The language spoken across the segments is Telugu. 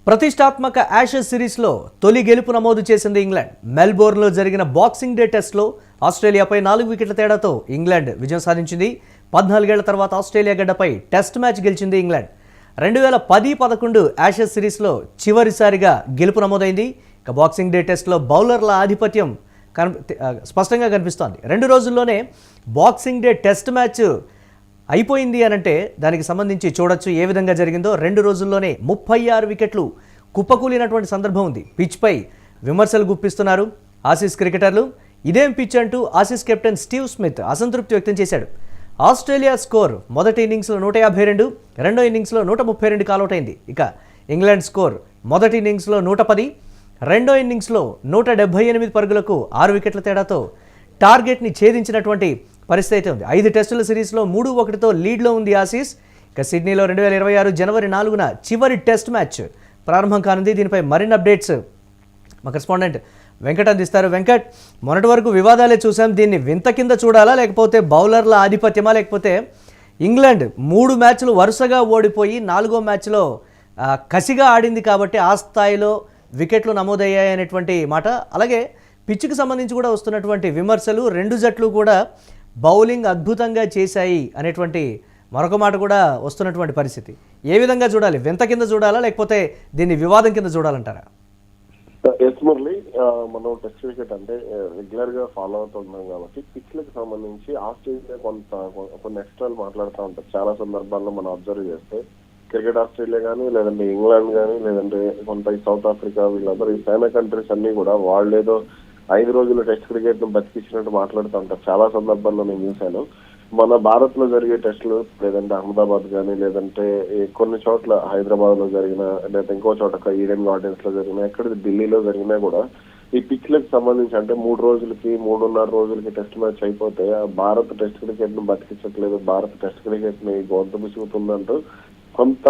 ప్రతిష్టాత్మక యాషెస్ సిరీస్లో తొలి గెలుపు నమోదు చేసింది ఇంగ్లాండ్. మెల్బోర్న్లో జరిగిన బాక్సింగ్ డే టెస్ట్లో ఆస్ట్రేలియాపై 4 వికెట్ల తేడాతో ఇంగ్లాండ్ విజయం సాధించింది. 14 ఏళ్ల తర్వాత ఆస్ట్రేలియా గడ్డపై టెస్ట్ మ్యాచ్ గెలిచింది ఇంగ్లాండ్. 2010-11 యాషెస్ సిరీస్లో చివరిసారిగా గెలుపు నమోదైంది. ఇక బాక్సింగ్ డే టెస్ట్లో బౌలర్ల ఆధిపత్యం స్పష్టంగా కనిపిస్తోంది. 2 రోజుల్లోనే బాక్సింగ్ డే టెస్ట్ మ్యాచ్ అయిపోయింది అనంటే దానికి సంబంధించి చూడొచ్చు ఏ విధంగా జరిగిందో. 2 రోజుల్లోనే 36 వికెట్లు కుప్పకూలినటువంటి సందర్భం ఉంది. పిచ్పై విమర్శలు గుప్పిస్తున్నారు ఆసీస్ క్రికెటర్లు. ఇదేం పిచ్ అంటూ ఆసీస్ కెప్టెన్ స్టీవ్ స్మిత్ అసంతృప్తి వ్యక్తం చేశాడు. ఆస్ట్రేలియా స్కోర్ మొదటి ఇన్నింగ్స్లో 152, రెండో ఇన్నింగ్స్లో 132 కాలౌట్ అయింది. ఇక ఇంగ్లాండ్ స్కోర్ మొదటి ఇన్నింగ్స్లో 110, రెండో ఇన్నింగ్స్లో 178 పరుగులకు 6 వికెట్ల తేడాతో టార్గెట్ని ఛేదించినటువంటి పరిస్థితి అయితే ఉంది. 5 టెస్టుల సిరీస్లో 3-1తో లీడ్లో ఉంది ఆసీస్. ఇక సిడ్నీలో 2026 జనవరి 4న చివరి టెస్ట్ మ్యాచ్ ప్రారంభం కానుంది. దీనిపై మరిన్ని అప్డేట్స్ మా కరెస్పాండెంట్ వెంకట్ అందిస్తారు. వెంకట్, మొన్నటి వరకు వివాదాలే చూసాం. దీన్ని వింత కింద చూడాలా, లేకపోతే బౌలర్ల ఆధిపత్యమా, లేకపోతే ఇంగ్లాండ్ 3 మ్యాచ్లు వరుసగా ఓడిపోయి 4వ మ్యాచ్లో కసిగా ఆడింది కాబట్టి ఆ స్థాయిలో వికెట్లు నమోదయ్యాయి అనేటువంటి మాట, అలాగే పిచ్కి సంబంధించి కూడా వస్తున్నటువంటి విమర్శలు, 2 జట్లు కూడా బౌలింగ్ అద్భుతంగా చేశాయి అనేటువంటి మరొక మాట కూడా వస్తున్నటువంటి పరిస్థితి. ఏ విధంగా చూడాలి? వింత కింద చూడాలా, లేకపోతే దీన్ని వివాదం కింద చూడాలంటారా? ఎస్ మురళి, మనం టెస్ట్ క్రికెట్ అంటే రెగ్యులర్ గా ఫాలో అవుతున్నాం కాబట్టి పిచ్లకు సంబంధించి ఆస్ట్రేలియా కొన్ని ఎక్స్ట్రాలు మాట్లాడుతూ ఉంటారు. చాలా సందర్భాల్లో మనం అబ్జర్వ్ చేస్తే క్రికెట్ ఆస్ట్రేలియా కానీ, లేదంటే ఇంగ్లాండ్ కానీ, లేదంటే కొంత సౌత్ ఆఫ్రికా, వీళ్ళందరూ ఈ చైనా కంట్రీస్ అన్ని కూడా వాళ్ళేదో 5 రోజులు టెస్ట్ క్రికెట్ ను బతికించినట్టు మాట్లాడుతూ ఉంటారు. చాలా సందర్భాల్లో నేను చూశాను. మన భారత్ లో జరిగే టెస్టులు, లేదంటే అహ్మదాబాద్ కానీ, లేదంటే కొన్ని చోట్ల హైదరాబాద్ లో జరిగిన, లేదా ఇంకో చోట ఈడెన్ గార్డెన్స్ లో జరిగిన, ఎక్కడ ఢిల్లీలో జరిగినా కూడా ఈ పిచ్లకు సంబంధించి అంటే 3 రోజులకి 3.5 రోజులకి టెస్ట్ మ్యాచ్ అయిపోతే భారత్ టెస్ట్ క్రికెట్ ను బతికించట్లేదు, భారత్ టెస్ట్ క్రికెట్ ని గొంతు పిసుకుతుందంటూ కొంత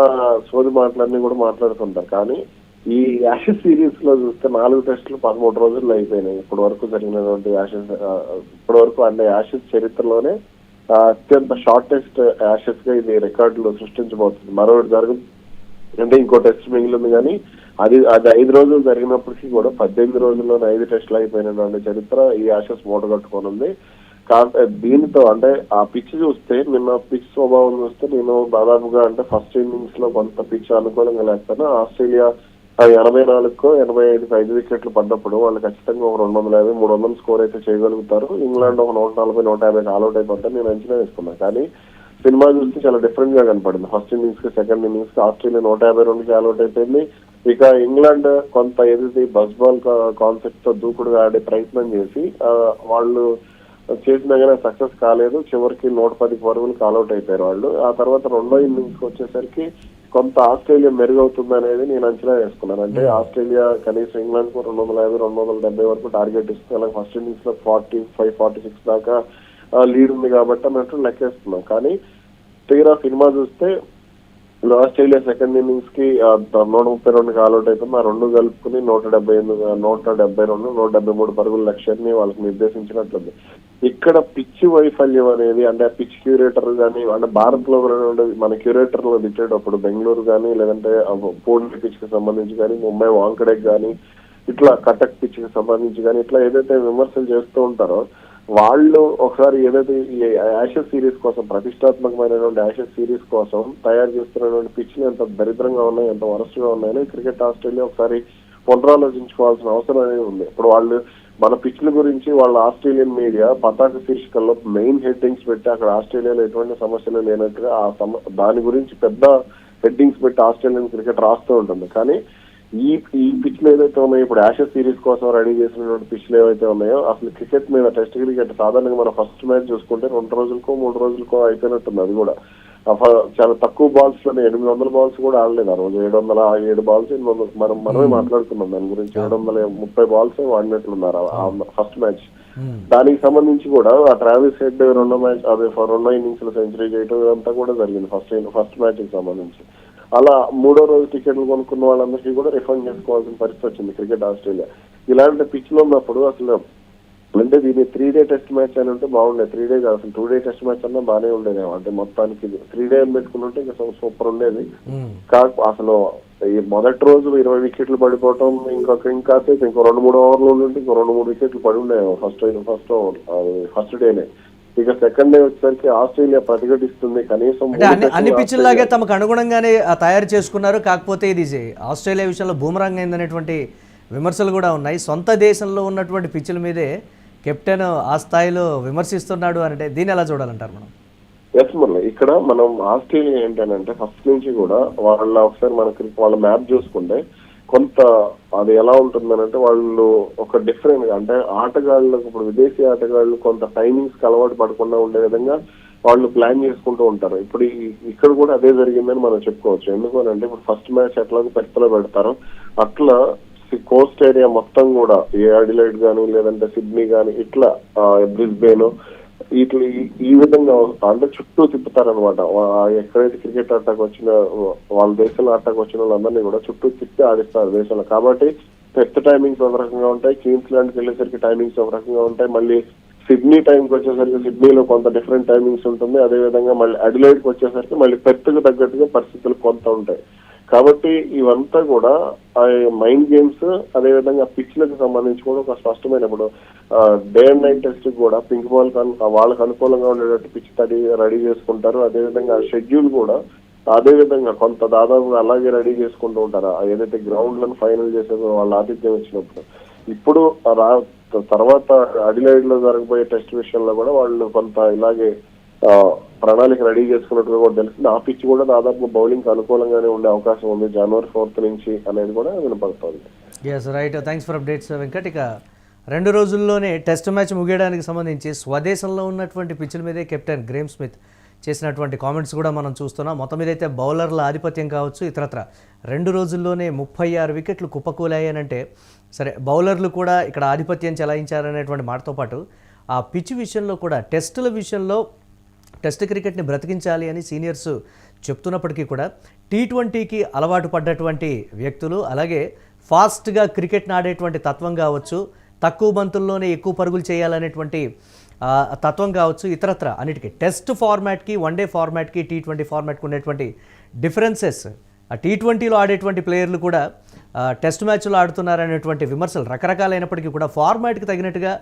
సోది మాటలన్నీ కూడా మాట్లాడుతుంటారు. కానీ ఈ యాషెస్ సిరీస్ లో చూస్తే 4 టెస్టులు 13 రోజుల్లో అయిపోయినాయి. ఇప్పటి వరకు జరిగినటువంటి యాషెస్, ఇప్పటి వరకు అంటే యాషెస్ చరిత్రలోనే అత్యంత షార్టెస్ట్ యాషెస్ గా ఇది రికార్డులు సృష్టించబోతుంది. మరొకటి జరుగుతుంది అంటే ఇంకో టెస్ట్ మిగిలింది, కానీ అది 5 రోజులు జరిగినప్పటికీ కూడా 18 రోజుల్లోనే 5 టెస్టులు అయిపోయినటువంటి చరిత్ర ఈ యాషెస్ మూటగట్టుకొని ఉంది. దీనితో అంటే ఆ పిచ్ చూస్తే, నిన్న పిచ్ స్వభావం చూస్తే, నేను దాదాపుగా అంటే ఫస్ట్ ఇన్నింగ్స్ లో కొంత పిచ్ అనుకూలంగా లేకపోయినా ఆస్ట్రేలియా 84కో 85కి 5 వికెట్లు పడ్డప్పుడు వాళ్ళు ఖచ్చితంగా ఒక 250, 300 స్కోర్ అయితే చేయగలుగుతారు. ఇంగ్లాండ్ ఒక 140, 150 ఆల్అౌట్ అయిపోతారు నేను అంచనా వేసుకున్నాను. కానీ సినిమా చూస్తే చాలా డిఫరెంట్ గా కనపడింది. ఫస్ట్ ఇన్నింగ్స్ కి, సెకండ్ ఇన్నింగ్స్ కి ఆస్ట్రేలియా 152కి ఆల్అౌట్ అయిపోయింది. ఇక ఇంగ్లాండ్ కొంత ఏదైతే బస్ బాల్ కాన్సెప్ట్ తో దూకుడుగా ఆడే ప్రయత్నం చేసి వాళ్ళు చేసినా కానీ సక్సెస్ కాలేదు. చివరికి 110 పరుగులకు ఆల్అౌట్ అయిపోయారు వాళ్ళు. ఆ తర్వాత రెండో ఇన్నింగ్స్ వచ్చేసరికి కొంత ఆస్ట్రేలియా మెరుగవుతుంది అనేది నేను అంచనా వేసుకున్నాను. అంటే ఆస్ట్రేలియా కనీసం ఇంగ్లాండ్ కు 250, 270 వరకు టార్గెట్ ఇస్తుంది. అలాగే ఫస్ట్ ఇన్నింగ్స్ లో 45, 46 దాకా లీడ్ ఉంది కాబట్టి అన్నట్టు లెక్కేస్తున్నాం. కానీ తీరా సినిమా చూస్తే ఆస్ట్రేలియా సెకండ్ ఇన్నింగ్స్ కి 132కి ఆల్అౌట్ అయిపోయింది. ఆ 2 కలుపుకుని 172, 173 పరుగుల లక్ష్యాన్ని వాళ్ళకి నిర్దేశించినట్లుంది. ఇక్కడ పిచ్ వైఫల్యం అనేది అంటే ఆ పిచ్ క్యూరేటర్ కానీ, అంటే భారత్ లో మన క్యూరేటర్ లో తిట్టేటప్పుడు బెంగళూరు కానీ, లేదంటే పూణే పిచ్ కి సంబంధించి కానీ, ముంబై వాంకడేకి కానీ, ఇట్లా కటక్ పిచ్ కి సంబంధించి కానీ, ఇట్లా ఏదైతే విమర్శలు చేస్తూ ఉంటారో వాళ్ళు ఒకసారి ఏదైతే ఈ యాషెస్ సిరీస్ కోసం, ప్రతిష్టాత్మకమైనటువంటి యాషెస్ సిరీస్ కోసం తయారు చేస్తున్నటువంటి పిచ్లు ఎంత దరిద్రంగా ఉన్నాయి, ఎంత వరస్ట్ గా ఉన్నాయని క్రికెట్ ఆస్ట్రేలియా ఒకసారి పునరాలోచించుకోవాల్సిన అవసరం అనేది ఉంది. ఇప్పుడు వాళ్ళు మన పిచ్ల గురించి వాళ్ళ ఆస్ట్రేలియన్ మీడియా పతాక శీర్షికల్లో మెయిన్ హెడ్డింగ్స్ పెట్టి అక్కడ ఆస్ట్రేలియాలో ఎటువంటి సమస్యలు లేనట్టుగా దాని గురించి పెద్ద హెడ్డింగ్స్ పెట్టి ఆస్ట్రేలియన్ క్రికెట్ రాస్తూ ఉంటుంది. కానీ ఈ పిచ్లు ఏదైతే ఉన్నాయో, ఇప్పుడు యాషెస్ సిరీస్ కోసం రెడీ చేసినటువంటి పిచ్లు ఏవైతే ఉన్నాయో, అసలు క్రికెట్ మీద టెస్ట్ క్రికెట్ సాధారణంగా మన ఫస్ట్ మ్యాచ్ చూసుకుంటే 2 రోజులకో 3 రోజులకో అయిపోయినట్టుంది. అది కూడా చాలా తక్కువ బాల్స్ లోనే 800 బాల్స్ కూడా ఆడలేదు ఆ రోజు. 707 బాల్స్, 800 మనమే మాట్లాడుకున్నాం దాని గురించి. 730 బాల్స్ వాడినట్లున్నారు ఫస్ట్ మ్యాచ్. దానికి సంబంధించి కూడా ఆ ట్రావిస్ హెడ్ రెండో ఇన్నింగ్స్ లో సెంచరీ చేయడం అంతా కూడా జరిగింది ఫస్ట్ మ్యాచ్ కి సంబంధించి. అలా 3వ రోజు టికెట్లు కొనుక్కున్న వాళ్ళందరికీ కూడా రిఫండ్ చేసుకోవాల్సిన పరిస్థితి వచ్చింది క్రికెట్ ఆస్ట్రేలియా. ఇలాంటి పిచ్ లో ఉన్నప్పుడు అసలు అంటే దీన్ని 3 డే టెస్ట్ మ్యాచ్ అని ఉంటే బాగుండేది. 3 డే కాదు, అసలు 2 డే టెస్ట్ మ్యాచ్ అన్నా బాగానే ఉండేదేమో. అంటే మొత్తానికి 3 డే అని పెట్టుకుంటే ఇంకా సూపర్ ఉండేది. అసలు ఈ మొదటి రోజు 20 వికెట్లు పడిపోవటం, ఇంకో 2-3 ఓవర్లు ఉంటే ఇంకో 2-3 వికెట్లు పడి ఉన్నాయి ఫస్ట్ డేనే. ఇక సెకండ్ డే వచ్చేసరికి ఆస్ట్రేలియా ప్రతిఘటిస్తుంది. కనీసం అంటే అన్ని పిచ్చుల్లాగే తమకు అనుగుణంగానే తయారు చేసుకున్నారు. కాకపోతే ఇది ఆస్ట్రేలియా విషయంలో బూమరాంగ్ అయిందనేటువంటి విమర్శలు కూడా ఉన్నాయి. సొంత దేశంలో ఉన్నటువంటి పిచ్చుల మీదే కెప్టెన్ ఆ స్థాయిలో విమర్శిస్తున్నాడు అంటే దీన్ని ఎలా చూడాలంటారు మనం? ఎస్ మురళి, ఇక్కడ మనం ఆస్ట్రేలియా ఏంటంటే ఫస్ట్ నుంచి కూడా ఒకసారి వాళ్ళ మ్యాప్ చూసుకుంటే కొంత అది ఎలా ఉంటుందనంటే వాళ్ళు ఒక డిఫరెంట్ అంటే ఆటగాళ్ళకు ఇప్పుడు విదేశీ ఆటగాళ్ళు కొంత టైమింగ్స్ అలవాటు పడకుండా ఉండే విధంగా వాళ్ళు ప్లాన్ చేసుకుంటూ ఉంటారు. ఇప్పుడు ఇక్కడ కూడా అదే జరిగిందని మనం చెప్పుకోవచ్చు. ఎందుకు అంటే ఇప్పుడు ఫస్ట్ మ్యాచ్ ఎట్లాగో పెర్త్లో పెడతారో అట్లా కోస్ట్ ఏరియా మొత్తం కూడా ఏ అడిలైడ్ కానీ లేదంటే సిడ్నీ కానీ ఇట్లా బ్రిస్బేన్ ఇట్లా ఈ విధంగా అంటే చుట్టూ తిప్పుతారనమాట. ఎక్కడైతే క్రికెట్ ఆటకు వచ్చిన వాళ్ళ దేశంలో ఆటకు వచ్చిన వాళ్ళందరినీ కూడా చుట్టూ తిప్పి ఆడిస్తారు దేశంలో. కాబట్టి పెద్ద టైమింగ్స్ ఒక రకంగా ఉంటాయి, క్వీన్స్లాండ్కి వెళ్ళేసరికి టైమింగ్స్ ఒక రకంగా ఉంటాయి, మళ్ళీ సిడ్నీ టైంకి వచ్చేసరికి సిడ్నీలో కొంత డిఫరెంట్ టైమింగ్స్ ఉంటుంది. అదేవిధంగా మళ్ళీ అడిలైడ్కి వచ్చేసరికి మళ్ళీ పెర్త్కు తగ్గట్టుగా పరిస్థితులు కొంత ఉంటాయి. కాబట్టి ఇవంతా కూడా మైండ్ గేమ్స్, అదేవిధంగా పిచ్లకు సంబంధించి కూడా ఒక స్పష్టమైన ఇప్పుడు డే అండ్ నైట్ టెస్ట్ కూడా పింక్ బాల్ వాళ్ళకి అనుకూలంగా ఉండేటట్టు పిచ్ రెడీ చేసుకుంటారు. అదేవిధంగా షెడ్యూల్ కూడా అదే విధంగా కొంత దాదాపుగా అలాగే రెడీ చేసుకుంటూ ఉంటారు. ఏదైతే గ్రౌండ్లను ఫైనల్ చేసేదో వాళ్ళ ఆతిథ్యం ఇచ్చినప్పుడు. ఇప్పుడు తర్వాత అడిలైడ్ లో జరగబోయే టెస్ట్ విషయంలో కూడా వాళ్ళు కొంత ఇలాగే ప్రణాళిక రెడీ చేసుకున్నట్టుగా కూడా తెలిసింది. ఆ పిచ్ కూడా దాదాపు బౌలింగ్ అనుకూలంగానే ఉండే అవకాశం ఉంది జనవరి 4th నుంచి అనేది కూడా వినపడుతుంది. Yes right, thanks for updates Venkat. ఇక 2 రోజుల్లోనే టెస్ట్ మ్యాచ్ ముగియడానికి సంబంధించి స్వదేశంలో ఉన్నటువంటి పిచ్చుల మీదే కెప్టెన్ గ్రేమ్ స్మిత్ చేసినటువంటి కామెంట్స్ కూడా మనం చూస్తున్నాం. మొత్తం మీద అయితే బౌలర్ల ఆధిపత్యం కావచ్చు ఇతరత్ర 2 రోజుల్లోనే 36 వికెట్లు కుప్పకూలాయనంటే సరే బౌలర్లు కూడా ఇక్కడ ఆధిపత్యం చెలాయించారనేటువంటి మాటతో పాటు ఆ పిచ్ విషయంలో కూడా టెస్టుల విషయంలో టెస్ట్ క్రికెట్ని బ్రతికించాలి అని సీనియర్స్ చెప్తున్నప్పటికీ కూడా T20కి అలవాటు పడ్డటువంటి వ్యక్తులు, అలాగే ఫాస్ట్గా క్రికెట్ని ఆడేటువంటి తత్వం కావచ్చు, తక్కువ బంతుల్లోనే ఎక్కువ పరుగులు చేయాలనేటువంటి తత్వం కావచ్చు, ఇతరత్ర అన్నిటికీ టెస్ట్ ఫార్మాట్కి, వన్డే ఫార్మాట్కి, T20 ఫార్మాట్కి ఉండేటువంటి డిఫరెన్సెస్, ఆ T20లో ఆడేటువంటి ప్లేయర్లు కూడా టెస్ట్ మ్యాచ్లో ఆడుతున్నారనేటువంటి విమర్శలు రకరకాలైనప్పటికీ కూడా ఫార్మాట్కి తగినట్టుగా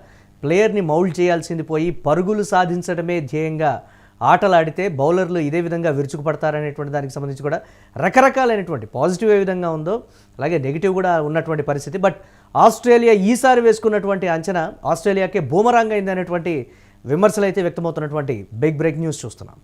ప్లేయర్ని మౌల్డ్ చేయాల్సింది పోయి పరుగులు సాధించడమే ధ్యేయంగా ఆటలాడితే బౌలర్లు ఇదే విధంగా విరుచుకుపడతారనేటువంటి దానికి సంబంధించి కూడా రకరకాలైనటువంటి పాజిటివ్ ఏ విధంగా ఉందో అలాగే నెగిటివ్ కూడా ఉన్నటువంటి పరిస్థితి. బట్ ఆస్ట్రేలియా ఈసారి వేసుకున్నటువంటి అంచనా ఆస్ట్రేలియాకే బూమరాంగ్ అయిందనేటువంటి విమర్శలు అయితే వ్యక్తమవుతున్నటువంటి బిగ్ బ్రేక్ న్యూస్ చూస్తున్నాం.